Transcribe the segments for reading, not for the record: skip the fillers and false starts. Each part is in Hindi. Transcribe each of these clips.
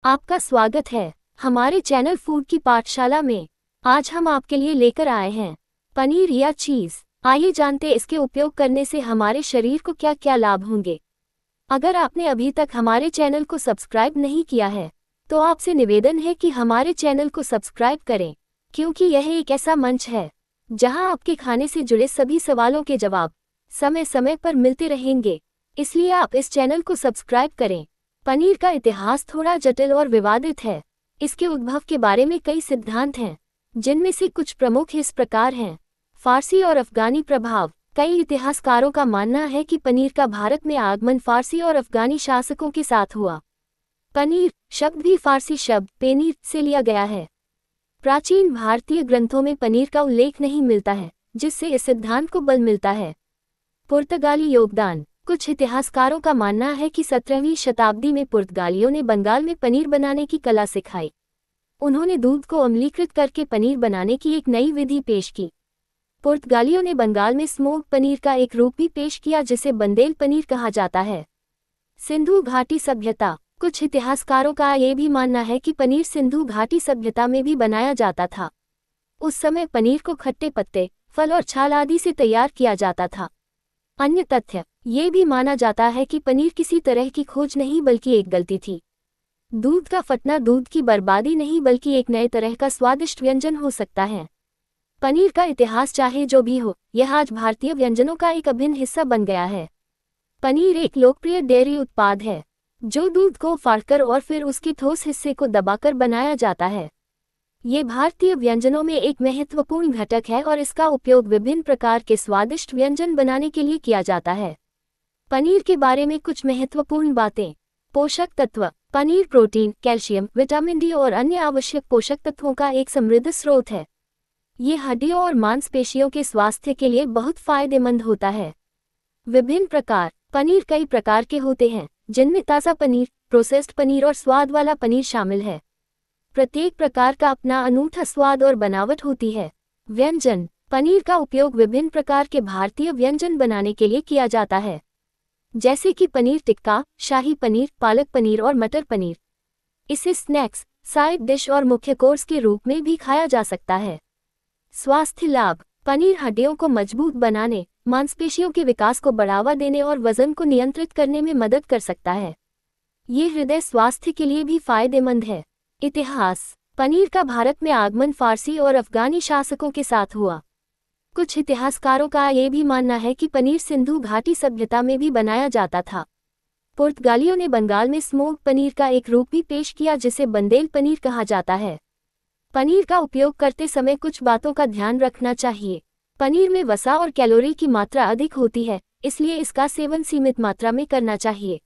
आपका स्वागत है हमारे चैनल फूड की पाठशाला में। आज हम आपके लिए लेकर आए हैं पनीर या चीज़। आइए जानते इसके उपयोग करने से हमारे शरीर को क्या क्या लाभ होंगे। अगर आपने अभी तक हमारे चैनल को सब्सक्राइब नहीं किया है तो आपसे निवेदन है कि हमारे चैनल को सब्सक्राइब करें, क्योंकि यह एक ऐसा मंच है जहां आपके खाने से जुड़े सभी सवालों के जवाब समय समय पर मिलते रहेंगे। इसलिए आप इस चैनल को सब्सक्राइब करें। पनीर का इतिहास थोड़ा जटिल और विवादित है। इसके उद्भव के बारे में कई सिद्धांत हैं, जिनमें से कुछ प्रमुख इस प्रकार हैं। फारसी और अफगानी प्रभाव। कई इतिहासकारों का मानना है कि पनीर का भारत में आगमन फारसी और अफगानी शासकों के साथ हुआ। पनीर शब्द भी फारसी शब्द पेनीर से लिया गया है। प्राचीन भारतीय ग्रंथों में पनीर का उल्लेख नहीं मिलता है, जिससे इस सिद्धांत को बल मिलता है। पुर्तगाली योगदान। कुछ इतिहासकारों का मानना है कि 17वीं शताब्दी में पुर्तगालियों ने बंगाल में पनीर बनाने की कला सिखाई। उन्होंने दूध को अम्लीकृत करके पनीर बनाने की एक नई विधि पेश की। पुर्तगालियों ने बंगाल में स्मोक्ड पनीर का एक रूप भी पेश किया, जिसे बंदेल पनीर कहा जाता है। सिंधु घाटी सभ्यता। कुछ इतिहासकारों का यह भी मानना है कि पनीर सिंधु घाटी सभ्यता में भी बनाया जाता था। उस समय पनीर को खट्टे पत्ते, फल और छाल आदि से तैयार किया जाता था। अन्य तथ्य। ये भी माना जाता है कि पनीर किसी तरह की खोज नहीं बल्कि एक गलती थी। दूध का फटना दूध की बर्बादी नहीं बल्कि एक नए तरह का स्वादिष्ट व्यंजन हो सकता है। पनीर का इतिहास चाहे जो भी हो, यह आज भारतीय व्यंजनों का एक अभिन्न हिस्सा बन गया है। पनीर एक लोकप्रिय डेयरी उत्पाद है, जो दूध को फाड़कर और फिर उसके ठोस हिस्से को दबाकर बनाया जाता है। ये भारतीय व्यंजनों में एक महत्वपूर्ण घटक है और इसका उपयोग विभिन्न प्रकार के स्वादिष्ट व्यंजन बनाने के लिए किया जाता है। पनीर के बारे में कुछ महत्वपूर्ण बातें। पोषक तत्व। Paneer protein, calcium, vitamin D और अन्य आवश्यक पोषक तत्वों का एक समृद्ध स्रोत है। ये हड्डियों और मांसपेशियों के स्वास्थ्य के लिए बहुत फायदेमंद होता है। विभिन्न प्रकार। पनीर कई प्रकार के होते हैं, जिनमें ताज़ा पनीर, प्रोसेस्ड पनीर और स्वाद वाला पनीर शामिल है। प्रत्येक प्रकार का अपना अनूठा स्वाद और बनावट होती है। व्यंजन। पनीर का उपयोग विभिन्न प्रकार के भारतीय व्यंजन बनाने के लिए किया जाता है, जैसे कि पनीर टिक्का, शाही पनीर, पालक पनीर और मटर पनीर। इसे स्नैक्स, साइड डिश और मुख्य कोर्स के रूप में भी खाया जा सकता है। स्वास्थ्य लाभ। पनीर हड्डियों को मजबूत बनाने, मांसपेशियों के विकास को बढ़ावा देने और वजन को नियंत्रित करने में मदद कर सकता है। ये हृदय स्वास्थ्य के लिए भी फायदेमंद है। इतिहास। पनीर का भारत में आगमन फारसी और अफगानी शासकों के साथ हुआ। कुछ इतिहासकारों का यह भी मानना है कि पनीर सिंधु घाटी सभ्यता में भी बनाया जाता था। पुर्तगालियों ने बंगाल में स्मोक्ड पनीर का एक रूप भी पेश किया, जिसे बंदेल पनीर कहा जाता है। पनीर का उपयोग करते समय कुछ बातों का ध्यान रखना चाहिए। पनीर में वसा और कैलोरी की मात्रा अधिक होती है, इसलिए इसका सेवन सीमित मात्रा में करना चाहिए।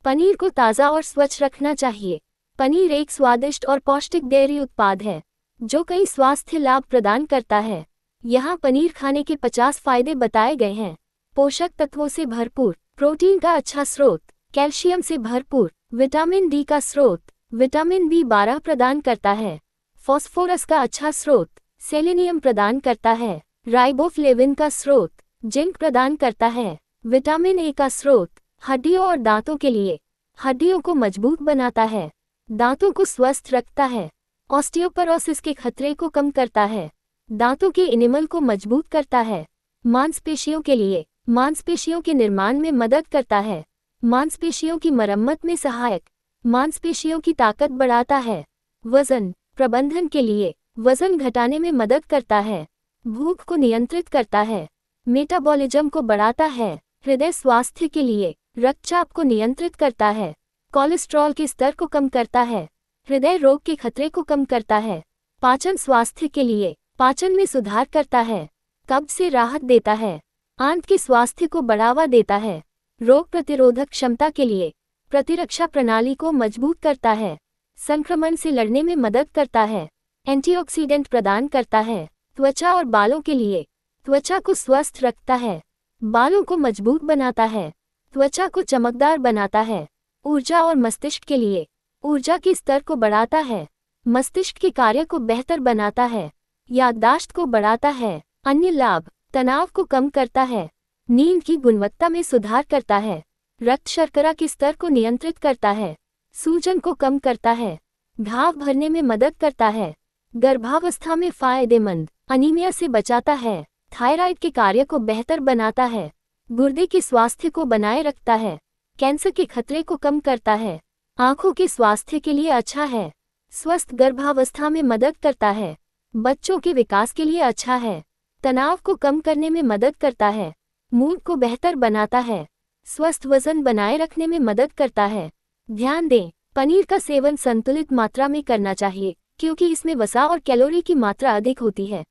पनीर को ताज़ा और स्वच्छ रखना चाहिए। पनीर एक स्वादिष्ट और पौष्टिक डेयरी उत्पाद है, जो कई स्वास्थ्य लाभ प्रदान करता है। यहाँ पनीर खाने के 50 फायदे बताए गए हैं। पोषक तत्वों से भरपूर। प्रोटीन का अच्छा स्रोत। कैल्शियम से भरपूर। विटामिन डी का स्रोत। विटामिन B12 प्रदान करता है। फॉस्फोरस का अच्छा स्रोत। सेलेनियम प्रदान करता है। राइबोफ्लेविन का स्रोत। जिंक प्रदान करता है। विटामिन ए का स्रोत। हड्डियों और दांतों के लिए। हड्डियों को मजबूत बनाता है। दांतों को स्वस्थ रखता है। ऑस्टियोपोरोसिस के खतरे को कम करता है। दांतों के इनेमल को मजबूत करता है। मांसपेशियों के लिए। मांसपेशियों के निर्माण में मदद करता है। मांसपेशियों की मरम्मत में सहायक। मांसपेशियों की ताकत बढ़ाता है। वजन प्रबंधन के लिए। वजन घटाने में मदद करता है। भूख को नियंत्रित करता है। मेटाबॉलिज्म को बढ़ाता है। हृदय स्वास्थ्य के लिए। रक्तचाप को नियंत्रित करता है। कोलेस्ट्रॉल के स्तर को कम करता है। हृदय रोग के खतरे को कम करता है। पाचन स्वास्थ्य के लिए। पाचन में सुधार करता है। कब्ज से राहत देता है। आंत के स्वास्थ्य को बढ़ावा देता है। रोग प्रतिरोधक क्षमता के लिए। प्रतिरक्षा प्रणाली को मजबूत करता है। संक्रमण से लड़ने में मदद करता है। एंटीऑक्सीडेंट प्रदान करता है। त्वचा और बालों के लिए। त्वचा को स्वस्थ रखता है। बालों को मजबूत बनाता है। त्वचा को चमकदार बनाता है। ऊर्जा और मस्तिष्क के लिए। ऊर्जा के स्तर को बढ़ाता है। मस्तिष्क के कार्य को बेहतर बनाता है। याददाश्त को बढ़ाता है। अन्य लाभ। तनाव को कम करता है। नींद की गुणवत्ता में सुधार करता है। रक्त शर्करा के स्तर को नियंत्रित करता है। सूजन को कम करता है, घाव भरने में मदद करता है, गर्भावस्था में फायदेमंद, अनीमिया से बचाता है, थायराइड के कार्य को बेहतर बनाता है, गुर्दे के स्वास्थ्य को बनाए रखता है, कैंसर के खतरे को कम करता है, आंखों के स्वास्थ्य के लिए अच्छा है, स्वस्थ गर्भावस्था में मदद करता है, बच्चों के विकास के लिए अच्छा है, तनाव को कम करने में मदद करता है, मूड को बेहतर बनाता है, स्वस्थ वजन बनाए रखने में मदद करता है। ध्यान दें, पनीर का सेवन संतुलित मात्रा में करना चाहिए क्योंकि इसमें वसा और कैलोरी की मात्रा अधिक होती है।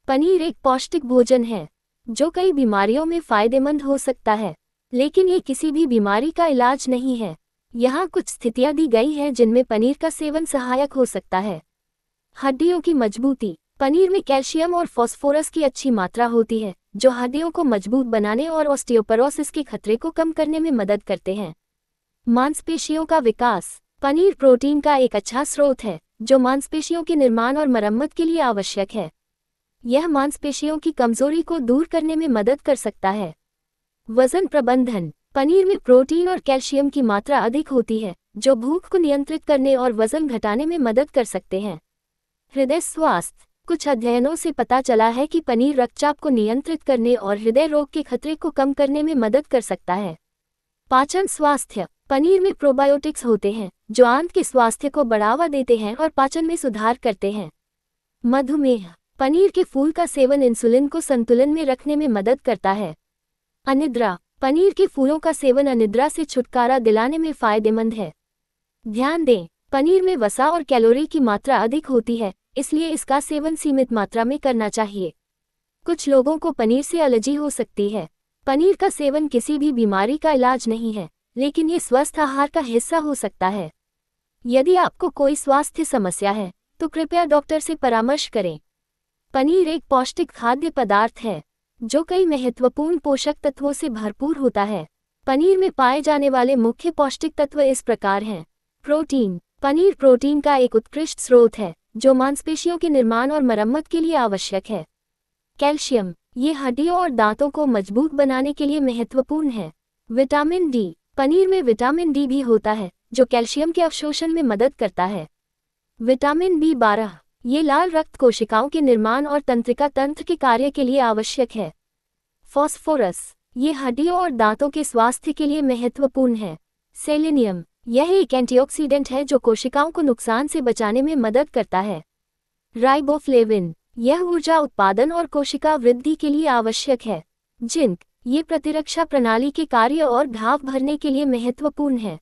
पनीर एक पौष्टिक भोजन है जो कई बीमारियों में फायदेमंद हो सकता है, लेकिन ये किसी भी बीमारी का इलाज नहीं है। यहाँ कुछ स्थितियाँ दी गई हैं जिनमें पनीर का सेवन सहायक हो सकता है। हड्डियों की मजबूती। पनीर में कैल्शियम और फास्फोरस की अच्छी मात्रा होती है जो हड्डियों को मजबूत बनाने और ऑस्टियोपोरोसिस के खतरे को कम करने में मदद करते हैं। मांसपेशियों का विकास। पनीर प्रोटीन का एक अच्छा स्रोत है जो मांसपेशियों के निर्माण और मरम्मत के लिए आवश्यक है। यह मांसपेशियों की कमजोरी को दूर करने में मदद कर सकता है। वजन प्रबंधन। पनीर में प्रोटीन और कैल्शियम की मात्रा अधिक होती है जो भूख को नियंत्रित करने और वजन घटाने में मदद कर सकते हैं। हृदय स्वास्थ्य। कुछ अध्ययनों से पता चला है कि पनीर रक्तचाप को नियंत्रित करने और हृदय रोग के खतरे को कम करने में मदद कर सकता है। पाचन स्वास्थ्य। पनीर में प्रोबायोटिक्स होते हैं जो आंत के स्वास्थ्य को बढ़ावा देते हैं और पाचन में सुधार करते हैं। मधुमेह। पनीर के फूल का सेवन इंसुलिन को संतुलन में रखने में मदद करता है। अनिद्रा। पनीर के फूलों का सेवन अनिद्रा से छुटकारा दिलाने में फायदेमंद है। ध्यान दें, पनीर में वसा और कैलोरी की मात्रा अधिक होती है, इसलिए इसका सेवन सीमित मात्रा में करना चाहिए। कुछ लोगों को पनीर से एलर्जी हो सकती है। पनीर का सेवन किसी भी बीमारी का इलाज नहीं है, लेकिन ये स्वस्थ आहार का हिस्सा हो सकता है। यदि आपको कोई स्वास्थ्य समस्या है तो कृपया डॉक्टर से परामर्श करें। पनीर एक पौष्टिक खाद्य पदार्थ है जो कई महत्वपूर्ण पोषक तत्वों से भरपूर होता है। पनीर में पाए जाने वाले मुख्य पौष्टिक तत्व इस प्रकार हैं। प्रोटीन। पनीर प्रोटीन का एक उत्कृष्ट स्रोत है जो मांसपेशियों के निर्माण और मरम्मत के लिए आवश्यक है। कैल्शियम। ये हड्डियों और दांतों को मजबूत बनाने के लिए महत्वपूर्ण है। Vitamin D. पनीर में विटामिन डी भी होता है जो कैल्शियम के अवशोषण में मदद करता है। Vitamin B12। ये लाल रक्त कोशिकाओं के निर्माण और तंत्रिका तंत्र के कार्य के लिए आवश्यक है। फास्फोरस। ये हड्डियों और दांतों के स्वास्थ्य के लिए महत्वपूर्ण है। सेलेनियम। यह एक एंटीऑक्सीडेंट है जो कोशिकाओं को नुकसान से बचाने में मदद करता है। राइबोफ्लेविन। यह ऊर्जा उत्पादन और कोशिका वृद्धि के लिए आवश्यक है। जिंक। ये प्रतिरक्षा प्रणाली के कार्य और घाव भरने के लिए महत्वपूर्ण है।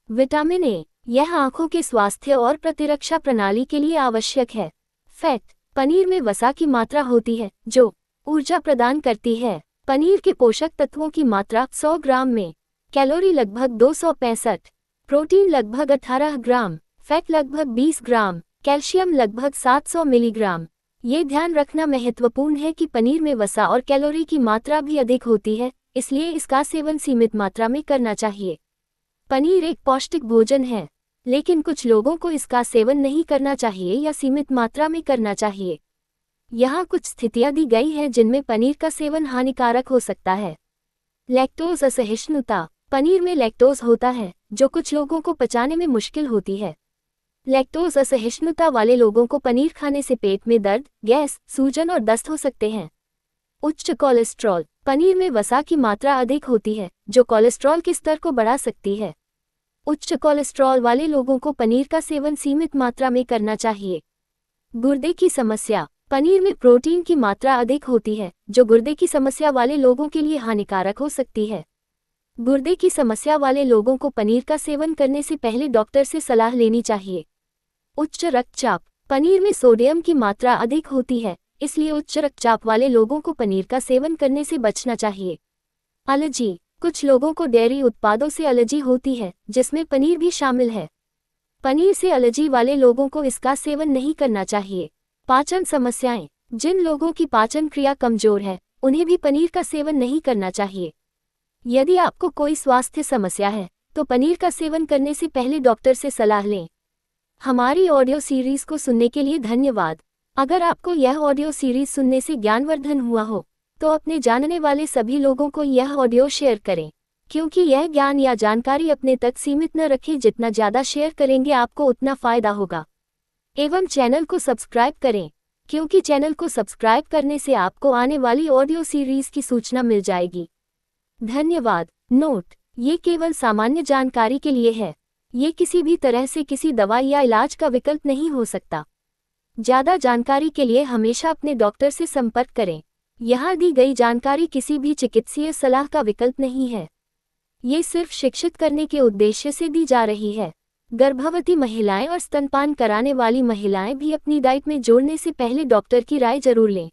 Vitamin A. यह आंखों के स्वास्थ्य और प्रतिरक्षा प्रणाली के लिए आवश्यक है। फैट। पनीर में वसा की मात्रा होती है जो ऊर्जा प्रदान करती है। पनीर के पोषक तत्वों की मात्रा 100 ग्राम में। कैलोरी लगभग 265, प्रोटीन लगभग 18 ग्राम, फैट लगभग 20 ग्राम, कैल्शियम लगभग 700 मिलीग्राम। ये ध्यान रखना महत्वपूर्ण है कि पनीर में वसा और कैलोरी की मात्रा भी अधिक होती है, इसलिए इसका सेवन सीमित मात्रा में करना चाहिए। पनीर एक पौष्टिक भोजन है, लेकिन कुछ लोगों को इसका सेवन नहीं करना चाहिए या सीमित मात्रा में करना चाहिए। यहाँ कुछ स्थितियाँ दी गई हैं जिनमें पनीर का सेवन हानिकारक हो सकता है। लैक्टोज असहिष्णुता। पनीर में लैक्टोज होता है जो कुछ लोगों को पचाने में मुश्किल होती है। लैक्टोज असहिष्णुता वाले लोगों को पनीर खाने से पेट में दर्द, गैस, सूजन और दस्त हो सकते हैं। उच्च कोलेस्ट्रॉल। पनीर में वसा की मात्रा अधिक होती है जो कोलेस्ट्रॉल के स्तर को बढ़ा सकती है। उच्च कोलेस्ट्रॉल वाले लोगों को पनीर का सेवन सीमित मात्रा में करना चाहिए। गुर्दे की समस्या। पनीर में प्रोटीन की मात्रा अधिक होती है जो गुर्दे की समस्या वाले लोगों के लिए हानिकारक हो सकती है। गुर्दे की समस्या वाले लोगों को पनीर का सेवन करने से पहले डॉक्टर से सलाह लेनी चाहिए। उच्च रक्तचाप। पनीर में सोडियम की मात्रा अधिक होती है, इसलिए उच्च रक्तचाप वाले लोगों को पनीर का सेवन करने से बचना चाहिए। एलर्जी। कुछ लोगों को डेयरी उत्पादों से एलर्जी होती है जिसमें पनीर भी शामिल है। पनीर से एलर्जी वाले लोगों को इसका सेवन नहीं करना चाहिए। पाचन समस्याएं। जिन लोगों की पाचन क्रिया कमजोर है उन्हें भी पनीर का सेवन नहीं करना चाहिए। यदि आपको कोई स्वास्थ्य समस्या है तो पनीर का सेवन करने से पहले डॉक्टर से सलाह लें। हमारी ऑडियो सीरीज को सुनने के लिए धन्यवाद। अगर आपको यह ऑडियो सीरीज सुनने से ज्ञानवर्धन हुआ हो तो अपने जानने वाले सभी लोगों को यह ऑडियो शेयर करें। क्योंकि यह ज्ञान या जानकारी अपने तक सीमित न रखें, जितना ज़्यादा शेयर करेंगे आपको उतना फ़ायदा होगा। एवं चैनल को सब्सक्राइब करें, क्योंकि चैनल को सब्सक्राइब करने से आपको आने वाली ऑडियो सीरीज़ की सूचना मिल जाएगी। धन्यवाद। नोट: ये केवल सामान्य जानकारी के लिए है। ये किसी भी तरह से किसी दवाई या इलाज का विकल्प नहीं हो सकता। ज़्यादा जानकारी के लिए हमेशा अपने डॉक्टर से संपर्क करें। यहाँ दी गई जानकारी किसी भी चिकित्सीय सलाह का विकल्प नहीं है। ये सिर्फ शिक्षित करने के उद्देश्य से दी जा रही है। गर्भवती महिलाएं और स्तनपान कराने वाली महिलाएं भी अपनी डाइट में जोड़ने से पहले डॉक्टर की राय जरूर लें।